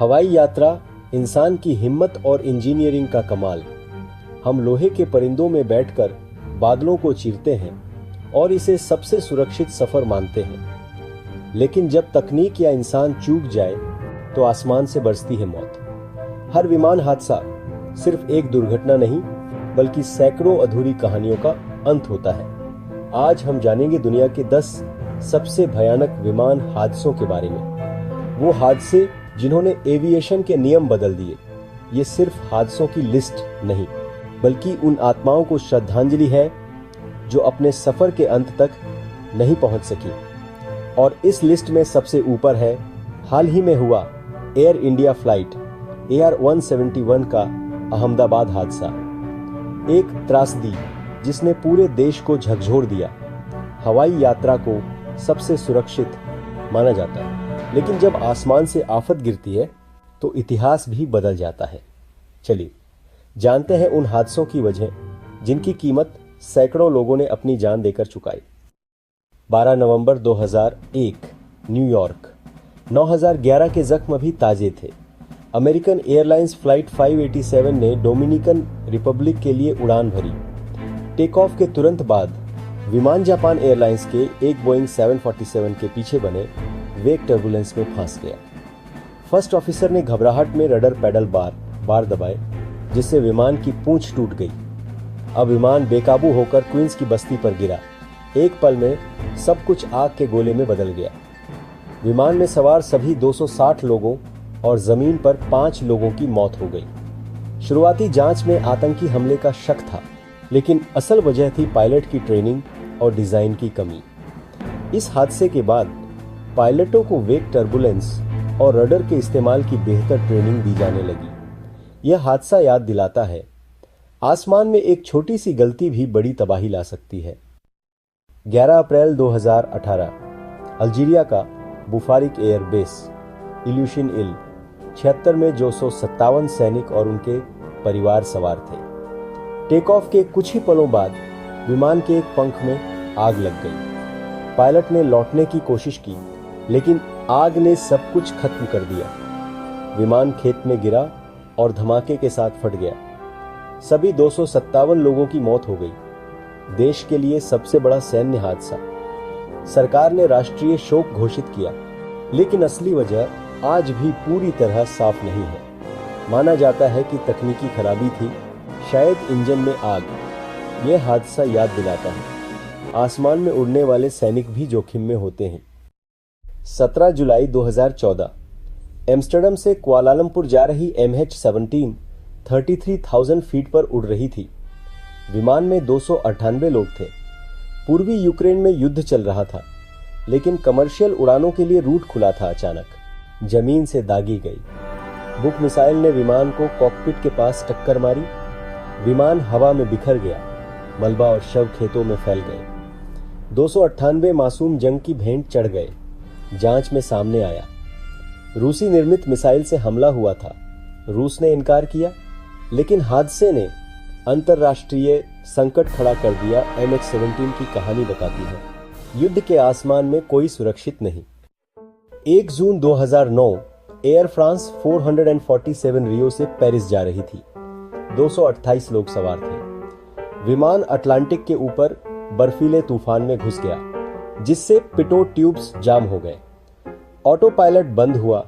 हवाई यात्रा इंसान की हिम्मत और इंजीनियरिंग का कमाल। हम लोहे के परिंदों में बैठकर बादलों को चीरते हैं और इसे सबसे सुरक्षित सफर मानते हैं, लेकिन जब तकनीक या इंसान चूक जाए तो आसमान से बरसती है मौत। हर विमान हादसा सिर्फ एक दुर्घटना नहीं, बल्कि सैकड़ों अधूरी कहानियों का अंत होता है। आज हम जानेंगे दुनिया के 10 सबसे भयानक विमान हादसों के बारे में। वो हादसे जिन्होंने एविएशन के नियम बदल दिए। ये सिर्फ हादसों की लिस्ट नहीं, बल्कि उन आत्माओं को श्रद्धांजलि है जो अपने सफर के अंत तक नहीं पहुंच सकी। और इस लिस्ट में सबसे ऊपर है हाल ही में हुआ एयर इंडिया फ्लाइट AR-171 का अहमदाबाद हादसा। एक त्रासदी जिसने पूरे देश को झकझोर दिया। हवाई यात्रा को सबसे सुरक्षित माना जाता है, लेकिन जब आसमान से आफत गिरती है तो इतिहास भी बदल जाता है। चलिए जानते हैं उन हादसों की वजह जिनकी कीमत सैकड़ों लोगों ने अपनी जान देकर चुकाई। 12 नवंबर 2001 न्यूयॉर्क। 9011 के जख्म अभी ताजे थे। अमेरिकन एयरलाइंस फ्लाइट 587 ने डोमिनिकन रिपब्लिक के लिए उड़ान भरी। टेक ऑफ के तुरंत बाद विमान जापान एयरलाइंस के एक बोइंग 747 के पीछे बने वेग टर्बुलेंस में फंस गया। फर्स्ट ऑफिसर ने घबराहट में रडर पैडल बार दबाए, जिससे विमान की पूंछ टूट गई। अब विमान बेकाबू होकर क्वींस की बस्ती पर गिरा। एक पल में सब कुछ आग के गोले में बदल गया। विमान में सवार सभी 260 लोगों और जमीन पर 5 लोगों की मौत हो गई। शुरुआती जांच में आतंकी हमले का शक था, लेकिन असल वजह थी पायलट की ट्रेनिंग और डिजाइन की कमी। इस हादसे के बाद पायलटों को वेग टर्बुलेंस और रडर के इस्तेमाल की बेहतर ट्रेनिंग दी जाने लगी। यह हादसा याद दिलाता है, आसमान में एक छोटी सी गलती भी बड़ी तबाही ला सकती है। 11 अप्रैल 2018 अल्जीरिया का बुफारिक एयर बेस इल्यूशन इल 76 में 257 सैनिक और उनके परिवार सवार थे। टेक ऑफ के कुछ ही पलों बाद विमान के एक पंख में आग लग गई। पायलट ने लौटने की कोशिश की, लेकिन आग ने सब कुछ खत्म कर दिया। विमान खेत में गिरा और धमाके के साथ फट गया। सभी 257 लोगों की मौत हो गई। देश के लिए सबसे बड़ा सैन्य हादसा। सरकार ने राष्ट्रीय शोक घोषित किया, लेकिन असली वजह आज भी पूरी तरह साफ नहीं है। माना जाता है कि तकनीकी खराबी थी, शायद इंजन में आग। यह हादसा याद दिलाता है, आसमान में उड़ने वाले सैनिक भी जोखिम में होते हैं। 17 जुलाई 2014 एम्स्टर्डम से कुआलालंपुर जा रही MH17 33,000 फीट पर उड़ रही थी। विमान में 298 लोग थे। पूर्वी यूक्रेन में युद्ध चल रहा था, लेकिन कमर्शियल उड़ानों के लिए रूट खुला था। अचानक जमीन से दागी गई। बुक मिसाइल ने विमान को कॉकपिट के पास टक्कर मारी। विमान हवा में बिखर गया। मलबा और शव खेतों में फैल गए। 298 मासूम जंग की भेंट चढ़ गए। जांच में सामने आया, रूसी निर्मित मिसाइल से हमला हुआ था। रूस ने इनकार किया, लेकिन हादसे ने अंतरराष्ट्रीय संकट खड़ा कर दिया। MH17 की कहानी बताती है, युद्ध के आसमान में कोई सुरक्षित नहीं। 1 जून 2009 एयर फ्रांस 447 रियो से पेरिस जा रही थी। 228 लोग सवार थे। विमान अटलांटिक के ऊपर बर्फीले तूफान में घुस गया, जिससे पिटोट ट्यूब्स जाम हो गए। ऑटो पायलट बंद हुआ।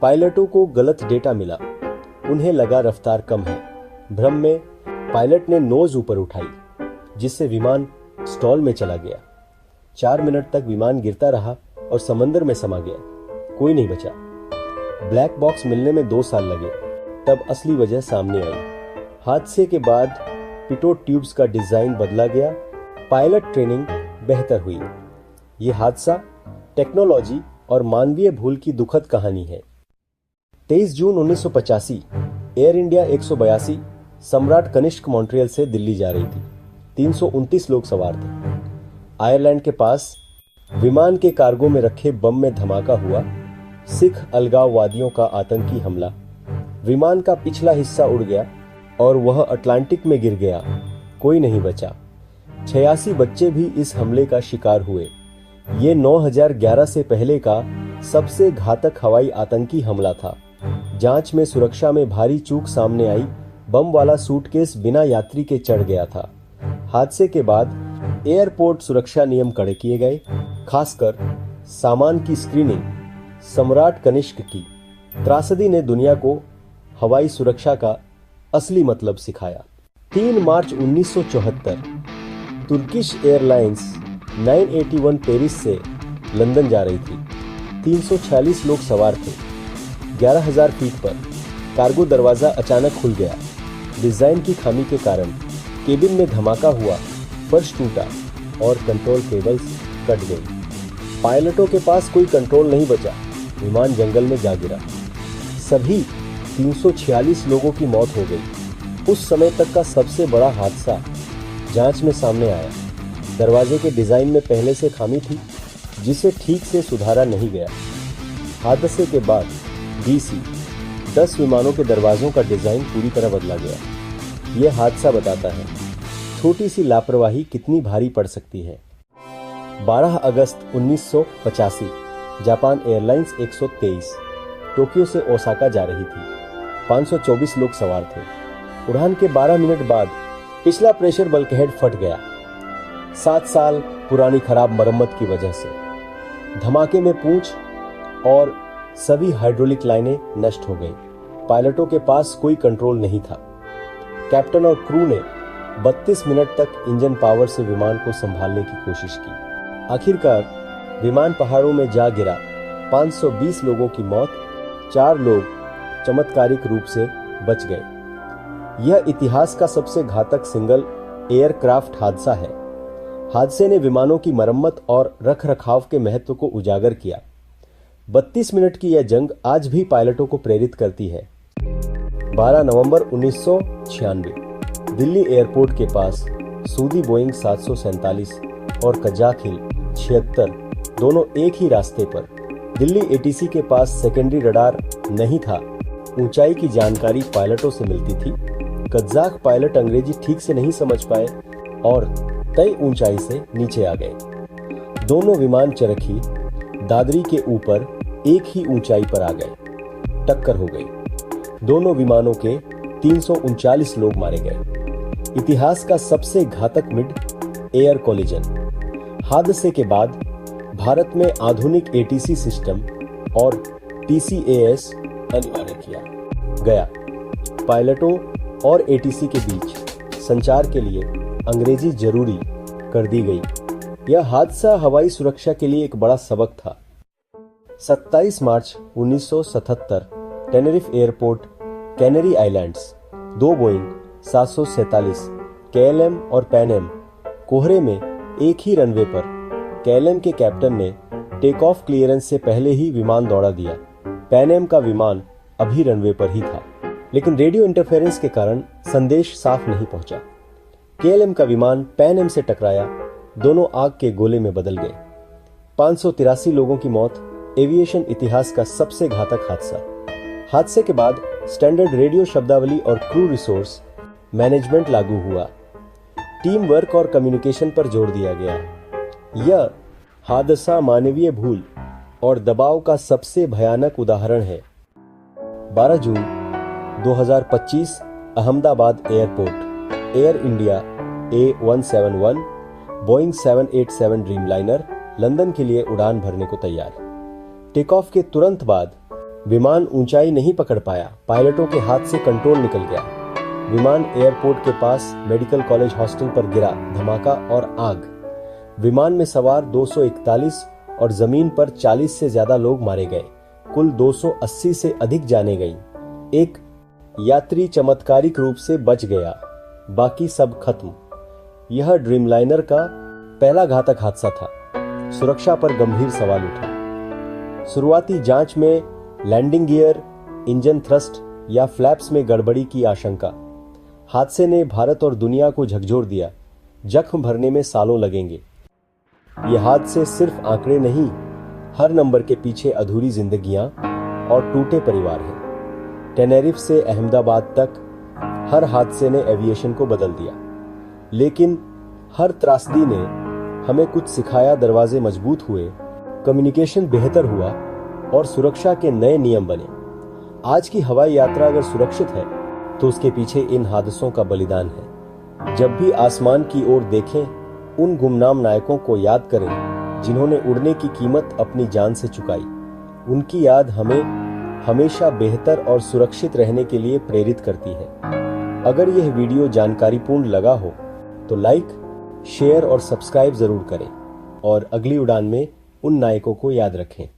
पायलटों को गलत डेटा मिला। उन्हें लगा रफ्तार कम है। भ्रम में पायलट ने नोज ऊपर उठाई, जिससे विमान स्टॉल में चला गया। 4 मिनट तक विमान गिरता रहा और समंदर में समा गया। कोई नहीं बचा। ब्लैक बॉक्स मिलने में 2 साल लगे, तब असली वजह सामने आई। हादसे के बाद पिटोट ट्यूब्स का डिजाइन बदला गया। पायलट ट्रेनिंग बेहतर हुई। यह हादसा टेक्नोलॉजी और मानवीय भूल की दुखद कहानी है। 23 जून 1985 एयर इंडिया 182 सम्राट कनिष्क मॉन्ट्रियल से दिल्ली जा रही थी। 329 लोग सवार थे। आयरलैंड के पास विमान के कार्गो में रखे बम में धमाका हुआ। सिख अलगाववादियों का आतंकी हमला। विमान का पिछला हिस्सा उड़ गया और वह अटलांटिक में गिर गया। कोई नहीं बचा। 86 बच्चे भी इस हमले का शिकार हुए। ये 9011 से पहले का सबसे घातक हवाई आतंकी हमला था। जांच में सुरक्षा में भारी चूक सामने आई। बम वाला सूटकेस बिना यात्री के चढ़ गया था। हादसे के बाद एयरपोर्ट सुरक्षा नियम कड़े किए गए, खासकर सामान की स्क्रीनिंग। सम्राट कनिष्क की त्रासदी ने दुनिया को हवाई सुरक्षा का असली मतलब सिखाया। 3 मार्च 1974 तुर्किश एयरलाइंस 981 पेरिस से लंदन जा रही थी। 346 लोग सवार थे। 11,000 फीट पर कार्गो दरवाजा अचानक खुल गया। डिजाइन की खामी के कारण केबिन में धमाका हुआ, फर्श टूटा और कंट्रोल केबल्स कट गई। पायलटों के पास कोई कंट्रोल नहीं बचा। विमान जंगल में जा गिरा। सभी 346 लोगों की मौत हो गई। उस समय तक का सबसे बड़ा हादसा जांच में सामने आया। दरवाजे के डिजाइन में पहले से खामी थी, जिसे ठीक से सुधारा नहीं गया। हादसे के बाद DC 10 विमानों के दरवाजों का डिजाइन पूरी तरह बदला गया। यह हादसा बताता है छोटी सी लापरवाही कितनी भारी पड़ सकती है। 12 अगस्त 1985 जापान एयरलाइंस 123 टोक्यो से ओसाका जा रही थी। 524 लोग सवार थे। उड़ान के 12 मिनट बाद पिछला प्रेशर बल्कहेड फट गया। 7 साल पुरानी खराब मरम्मत की वजह से धमाके में पूंछ और सभी हाइड्रोलिक लाइनें नष्ट हो गई। पायलटों के पास कोई कंट्रोल नहीं था। कैप्टन और क्रू ने 32 मिनट तक इंजन पावर से विमान को संभालने की कोशिश की। आखिरकार विमान पहाड़ों में जा गिरा। 520 लोगों की मौत, 4 लोग चमत्कारिक रूप से बच गए। यह इतिहास का सबसे घातक सिंगल एयरक्राफ्ट हादसा है। हादसे ने विमानों की मरम्मत और रखरखाव के महत्व को उजागर किया। 32 मिनट की यह जंग आज भी पायलटों को प्रेरित करती है। 12 नवंबर 1996 दिल्ली एयरपोर्ट के पास सूदी बोइंग 747 और कजाक हिल 76 दोनों एक ही रास्ते पर। दिल्ली ATC के पास सेकेंडरी रडार नहीं था। ऊंचाई की जानकारी पायलटों से मिलती थी। कजाक पायलट अंग्रेजी ठीक से नहीं समझ पाए और तय ऊंचाई से नीचे आ गए। दोनों विमान चरखी दादरी के ऊपर एक ही ऊंचाई पर आ गए। टक्कर हो गई। दोनों विमानों के 339 लोग मारे गए। इतिहास का सबसे घातक मिड एयर कोलिजन। हादसे के बाद भारत में आधुनिक ATC सिस्टम और TCAS अनिवार्य किया गया। पायलटों और ATC के बीच संचार के लिए अंग्रेजी जरूरी कर दी गई। यह हादसा हवाई सुरक्षा के लिए एक बड़ा सबक था। 27 मार्च 1977 Tenerife airport, canary islands. 2 Boeing 747 KLM और पैन एम कोहरे में एक ही रनवे पर। KLM के कैप्टन ने टेक ऑफ क्लियरेंस से पहले ही विमान दौड़ा दिया। पैन एम का विमान अभी रनवे पर ही था, लेकिन रेडियो इंटरफेरेंस के कारण संदेश साफ नहीं पहुंचा। KLM का विमान पैन एम से टकराया। दोनों आग के गोले में बदल गए। 583 लोगों की मौत। एविएशन इतिहास का सबसे घातक हादसा। हादसे के बाद स्टैंडर्ड रेडियो शब्दावली और क्रू रिसोर्स मैनेजमेंट लागू हुआ। टीम वर्क और कम्युनिकेशन पर जोर दिया गया। यह हादसा मानवीय भूल और दबाव का सबसे भयानक उदाहरण है। 12 जून 2025 Ahmedabad airport. Air India A171 Boeing 787 Dreamliner London के लिए उड़ान भरने को तैयार। टेक ऑफ के तुरंत बाद विमान ऊंचाई नहीं पकड़ पाया। पायलटों के हाथ से कंट्रोल निकल गया। विमान एयरपोर्ट के पास मेडिकल कॉलेज हॉस्टल पर गिरा। धमाका और आग। विमान में सवार 241 और जमीन पर 40 से ज्यादा लोग मारे गए। कुल 280 से अधिक जाने गईं। एक यात्री चमत्कारिक रूप से बच गया, बाकी सब खत्म। यह ड्रीमलाइनर का पहला घातक हादसा था। सुरक्षा पर गंभीर सवाल उठे। शुरुआती जांच में लैंडिंग गियर, इंजन थ्रस्ट या फ्लैप्स में गड़बड़ी की आशंका। हादसे ने भारत और दुनिया को झकझोर दिया। जख्म भरने में सालों लगेंगे। ये हादसे सिर्फ आंकड़े नहीं, हर नंबर के पीछे अधूरी जिंदगियां और टूटे परिवार हैं। टेनेरिफ से अहमदाबाद तक हर हादसे ने एविएशन को बदल दिया, लेकिन हर त्रासदी ने हमें कुछ सिखाया। दरवाजे मजबूत हुए, कम्युनिकेशन बेहतर हुआ और सुरक्षा के नए नियम बने। आज की हवाई यात्रा अगर सुरक्षित है तो उसके पीछे इन हादसों का बलिदान है। जब भी आसमान की ओर देखें, उन गुमनाम नायकों को याद करें जिन्होंने उड़ने की कीमत अपनी जान से चुकाई। उनकी याद हमें हमेशा बेहतर और सुरक्षित रहने के लिए प्रेरित करती है। अगर यह वीडियो जानकारीपूर्ण लगा हो तो लाइक, शेयर और सब्सक्राइब जरूर करें और अगली उड़ान में उन नायकों को याद रखें।